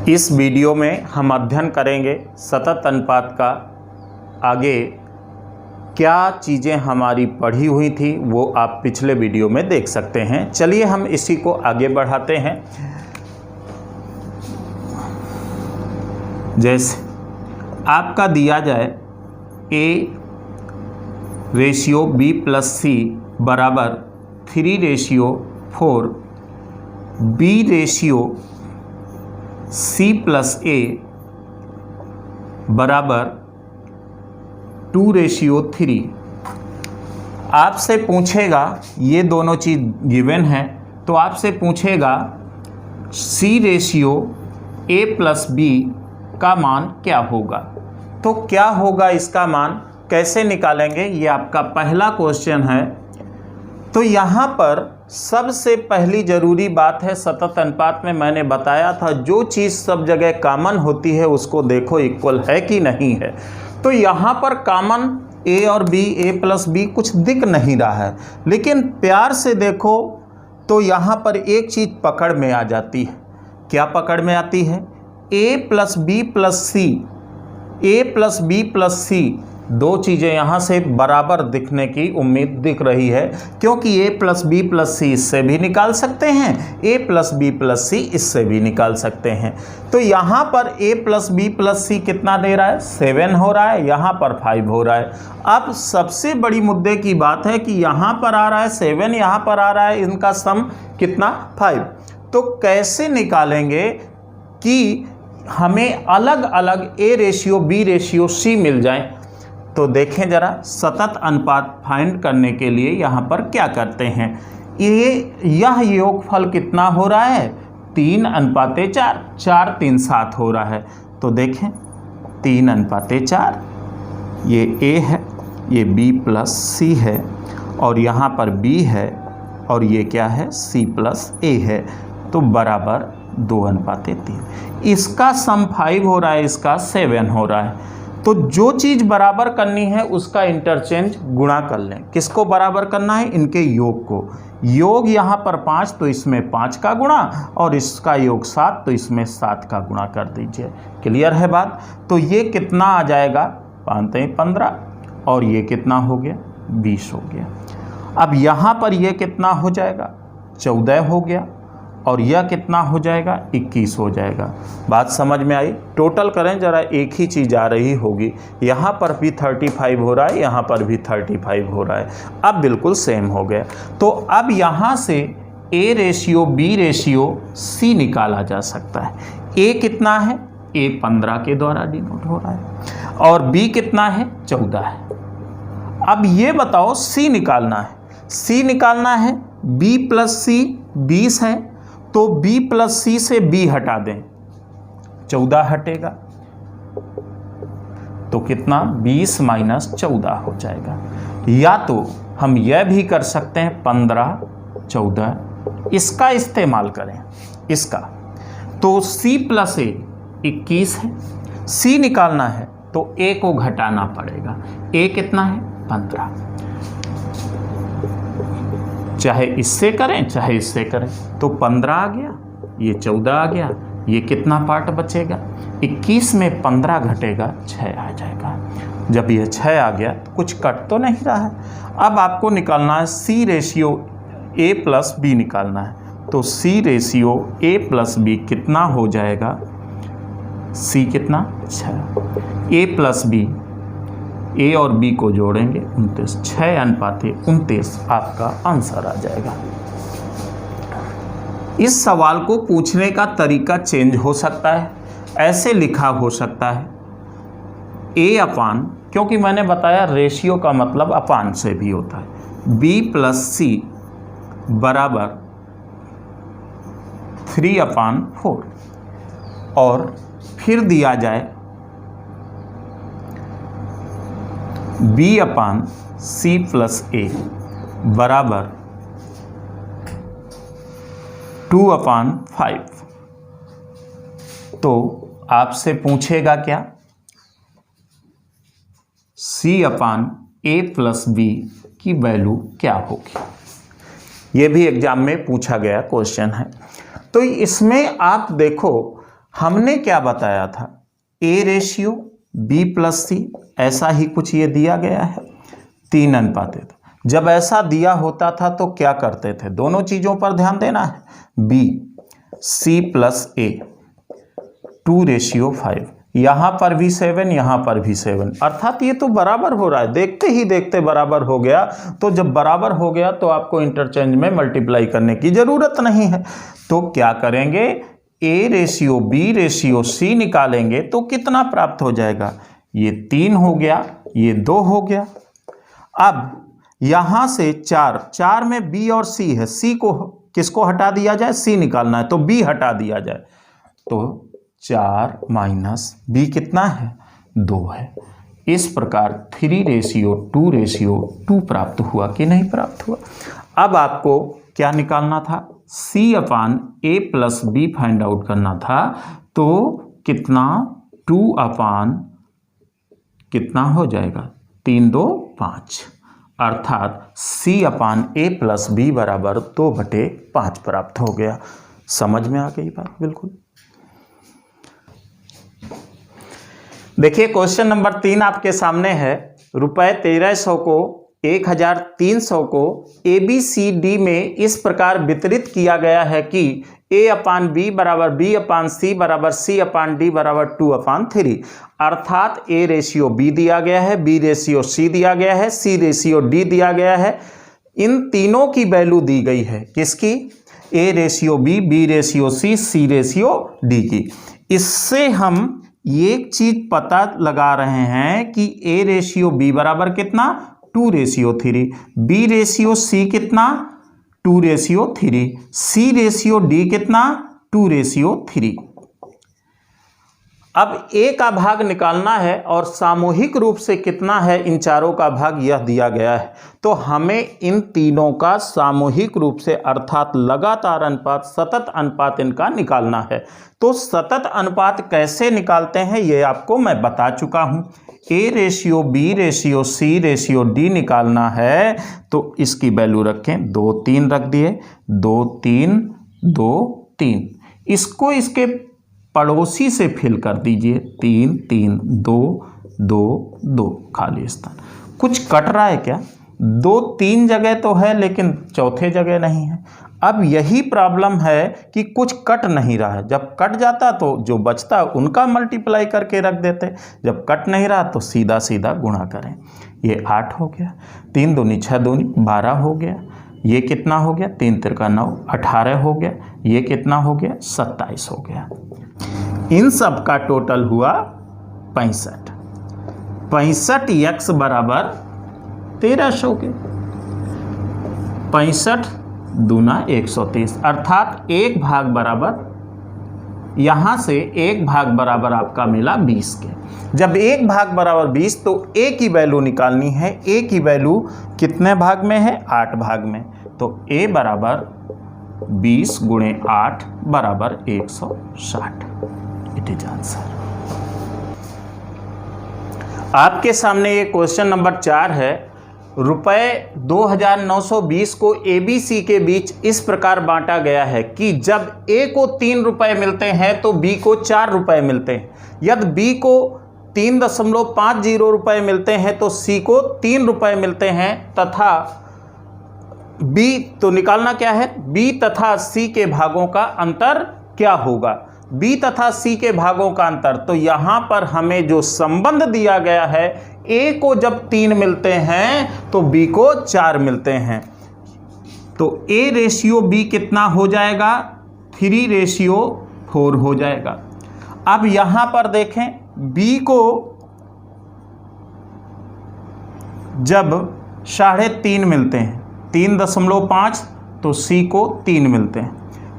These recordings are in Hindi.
इस वीडियो में हम अध्ययन करेंगे सतत अनुपात का। आगे क्या चीज़ें हमारी पढ़ी हुई थी वो आप पिछले वीडियो में देख सकते हैं। चलिए हम इसी को आगे बढ़ाते हैं। जैसे आपका दिया जाए A/B+C बराबर 3/4, B/C+A बराबर 2/3। आपसे पूछेगा, ये दोनों चीज़ गिवन है, तो आपसे पूछेगा C/A+B का मान क्या होगा। तो क्या होगा इसका मान कैसे निकालेंगे, ये आपका पहला क्वेश्चन है। तो यहाँ पर सबसे पहली ज़रूरी बात है, सतत अनुपात में मैंने बताया था जो चीज़ सब जगह कॉमन होती है उसको देखो इक्वल है कि नहीं है। तो यहाँ पर कॉमन A और B, A+B कुछ दिख नहीं रहा है, लेकिन प्यार से देखो तो यहाँ पर एक चीज़ पकड़ में आ जाती है। क्या पकड़ में आती है? A+B+C दो चीज़ें यहाँ से बराबर दिखने की उम्मीद दिख रही है, क्योंकि A+B+C इससे भी निकाल सकते हैं, A+B+C इससे भी निकाल सकते हैं। तो यहाँ पर A+B+C कितना दे रहा है? 7 हो रहा है, यहाँ पर 5 हो रहा है। अब सबसे बड़ी मुद्दे की बात है कि यहाँ पर आ रहा है 7, यहाँ पर आ रहा है, इनका सम कितना? 5। तो कैसे निकालेंगे कि हमें अलग अलग A/B/C मिल जाए? तो देखें ज़रा, सतत अनुपात फाइंड करने के लिए यहाँ पर क्या करते हैं। यह योगफल कितना हो रहा है? 3:4, 4 3 7 हो रहा है। तो देखें 3:4, ये A है, ये B+C है, और यहाँ पर B है, और ये क्या है? C+A है। तो बराबर 2:3। इसका सम 5 हो रहा है, इसका 7 हो रहा है। तो जो चीज़ बराबर करनी है उसका इंटरचेंज गुणा कर लें। किसको बराबर करना है? इनके योग को। योग यहाँ पर 5, तो इसमें 5 का गुणा, और इसका योग 7, तो इसमें 7 का गुणा कर दीजिए। क्लियर है बात? तो ये कितना आ जाएगा? 5×15, और ये कितना हो गया? 20 हो गया। अब यहाँ पर ये कितना हो जाएगा? 14 हो गया, और यह कितना हो जाएगा? 21 हो जाएगा। बात समझ में आई? टोटल करें जरा, एक ही चीज़ आ रही होगी। यहाँ पर भी 35 हो रहा है, यहाँ पर भी 35 हो रहा है। अब बिल्कुल सेम हो गया। तो अब यहाँ से A/B/C निकाला जा सकता है। A कितना है? A 15 के द्वारा डिनोट हो रहा है, और B कितना है? 14 है। अब ये बताओ C निकालना है। C निकालना है, B+C 20 है, तो B+C से B हटा दें, 14 हटेगा, तो कितना? 20 - 14 हो जाएगा। या तो हम यह भी कर सकते हैं 15, 14, इसका इस्तेमाल करें, इसका। तो C+A 21 है, C निकालना है तो A को घटाना पड़ेगा। A कितना है? 15। चाहे इससे करें चाहे इससे करें, तो 15 आ गया, ये 14 आ गया, ये कितना पार्ट बचेगा? 21 में 15 घटेगा, 6 आ जाएगा। जब ये 6 आ गया तो कुछ कट तो नहीं रहा है। अब आपको निकालना है C/A+B निकालना है। तो C/A+B कितना हो जाएगा? C कितना? 6। A+B, A और B को जोड़ेंगे 29, 6:29 आपका आंसर आ जाएगा। इस सवाल को पूछने का तरीका चेंज हो सकता है, ऐसे लिखा हो सकता है A/, क्योंकि मैंने बताया रेशियो का मतलब अपान से भी होता है, B+C बराबर 3/4, और फिर दिया जाए B/C+A बराबर 2/5। तो आपसे पूछेगा क्या? C/A+B की वैल्यू क्या होगी? ये भी एग्जाम में पूछा गया क्वेश्चन है। तो इसमें आप देखो, हमने क्या बताया था, ए रेशियो बी प्लस सी, ऐसा ही कुछ ये दिया गया है 3:1। जब ऐसा दिया होता था तो क्या करते थे, दोनों चीजों पर ध्यान देना है, बी सी प्लस ए 2:5, यहां पर भी 7, यहां पर भी 7, अर्थात ये तो बराबर हो रहा है, देखते ही देखते बराबर हो गया। तो जब बराबर हो गया तो आपको इंटरचेंज में मल्टीप्लाई करने की जरूरत नहीं है। तो क्या करेंगे, A ratio B ratio C निकालेंगे तो कितना प्राप्त हो जाएगा, ये 3 हो गया, ये 2 हो गया। अब यहां से 4 में बी और सी है, सी को किसको हटा दिया जाए, सी निकालना है तो बी हटा दिया जाए, तो 4 माइनस बी कितना है, 2 है। इस प्रकार 3:2 प्राप्त हुआ कि नहीं प्राप्त हुआ। अब आपको क्या निकालना था, C/A plus B find out करना था। तो कितना, 2/ कितना हो जाएगा, 3 2 5, अर्थात C/A प्लस बी बराबर 2/5 प्राप्त हो गया। समझ में आ गई बात बिल्कुल। देखिए क्वेश्चन नंबर 3 आपके सामने है। रुपए 1300 को 1300 को ABCD में इस प्रकार वितरित किया गया है कि A/B बराबर B/C बराबर C/D बराबर 2/3, अर्थात A रेशियो B दिया गया है, B रेशियो C दिया गया है, C रेशियो D दिया गया है। इन तीनों की वैल्यू दी गई है, किसकी, A ratio B, B ratio C, C ratio D की। इससे हम एक चीज पता लगा रहे हैं कि A रेशियो B बराबर कितना, 2:3, B रेशियो C कितना, 2:3, C रेशियो D कितना, 2:3। अब A का भाग निकालना है और सामूहिक रूप से कितना है, इन चारों का भाग यह दिया गया है। तो हमें इन तीनों का सामूहिक रूप से अर्थात लगातार अनुपात, सतत अनुपात इनका निकालना है। तो सतत अनुपात कैसे निकालते हैं ये आपको मैं बता चुका हूं। A ratio B ratio C ratio D निकालना है तो इसकी वैल्यू रखें, 2 3 रख दिए, 2 3 2 3। इसको इसके पड़ोसी से फिल कर दीजिए, 3 3 2 2 2, खाली स्थान। कुछ कट रहा है क्या, 2 3 जगह तो है लेकिन चौथे जगह नहीं है। अब यही प्रॉब्लम है कि कुछ कट नहीं रहा है। जब कट जाता तो जो बचता उनका मल्टीप्लाई करके रख देते, जब कट नहीं रहा तो सीधा सीधा गुणा करें। ये 8 हो गया, 3 दूनी 6 दूनी 12 हो गया, ये कितना हो गया, 3 तिरका 9, 18 हो गया, ये कितना हो गया, 27 हो गया। इन सब का टोटल हुआ 65। 65x बराबर 1300 के, 65 दूना 130, अर्थात 1 भाग बराबर, यहां से 1 भाग बराबर आपका मिला 20 के। जब 1 भाग बराबर 20 तो A की वैल्यू निकालनी है। A की वैल्यू कितने भाग में है, 8 भाग में। तो A बराबर 20 गुणे 8 बराबर 160। It is answer. आपके सामने ये क्वेश्चन नंबर 4 है। रुपए 2920 को ABC के बीच इस प्रकार बांटा गया है कि जब A को 3 रुपए मिलते हैं तो B को 4 रुपए मिलते हैं। यदि B को 3.50 रुपए मिलते हैं तो C को 3 रुपए मिलते हैं, तथा B तो निकालना क्या है, B तथा C के भागों का अंतर क्या होगा। B तथा C के भागों का अंतर, तो यहां पर हमें जो संबंध दिया गया है, A को जब 3 मिलते हैं तो B को 4 मिलते हैं, तो A रेशियो B कितना हो जाएगा, 3:4 हो जाएगा। अब यहां पर देखें, B को जब 3.5 मिलते हैं, 3.5, तो C को 3 मिलते हैं,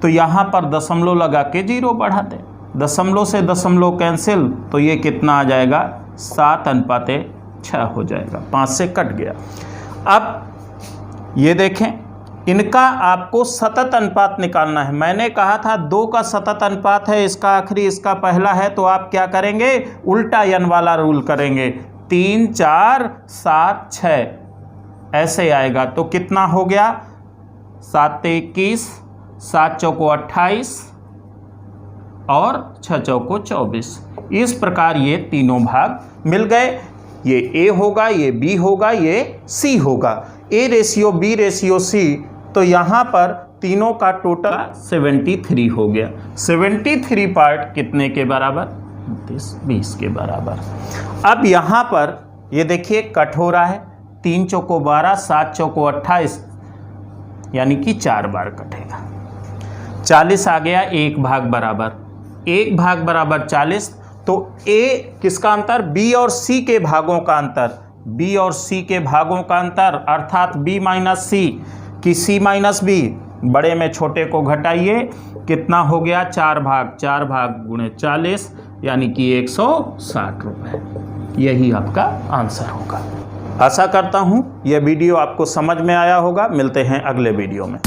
तो यहां पर दशमलव लगा के 0 बढ़ा दें, दशमलव से दशमलव कैंसिल, तो ये कितना आ जाएगा, 7:6 हो जाएगा, 5 से कट गया। अब ये देखें, इनका आपको सतत अनुपात निकालना है। मैंने कहा था 2 का सतत अनुपात है, इसका आखिरी इसका पहला है, तो आप क्या करेंगे, उल्टा n वाला रूल करेंगे, 3 4 7 6 ऐसे आएगा। तो कितना हो गया, 7 21, 7 चौको 28, और 6 चौको 24। इस प्रकार ये तीनों भाग मिल गए। ये ए होगा, ये बी होगा, ये सी होगा। A ratio B ratio C, तो यहाँ पर तीनों का टोटल 73 हो गया। 73 पार्ट कितने के बराबर? 20 के बराबर। अब यहाँ पर ये देखिए कट हो रहा है, 3 चौको 12, 7 चौको 28, यानी कि 4 बार कटेगा। 40 आ गया, 1 भाग बराबर, 1 भाग बराबर 40। तो ए किसका अंतर? बी और सी के भागों का अंतर, बी और सी के भागों का अंतर, अर्थात बी माइनस सी कि सी माइनस बी। बड़े में छोटे को घटाइए, कितना हो गया? 4 भाग, 4 भाग गुणे 40, यानी कि 160 रुपये। यही आपका आंसर होगा। आशा करता हूँ यह वीडियो आपको समझ में आया होगा। मिलते हैं अगले वीडियो में।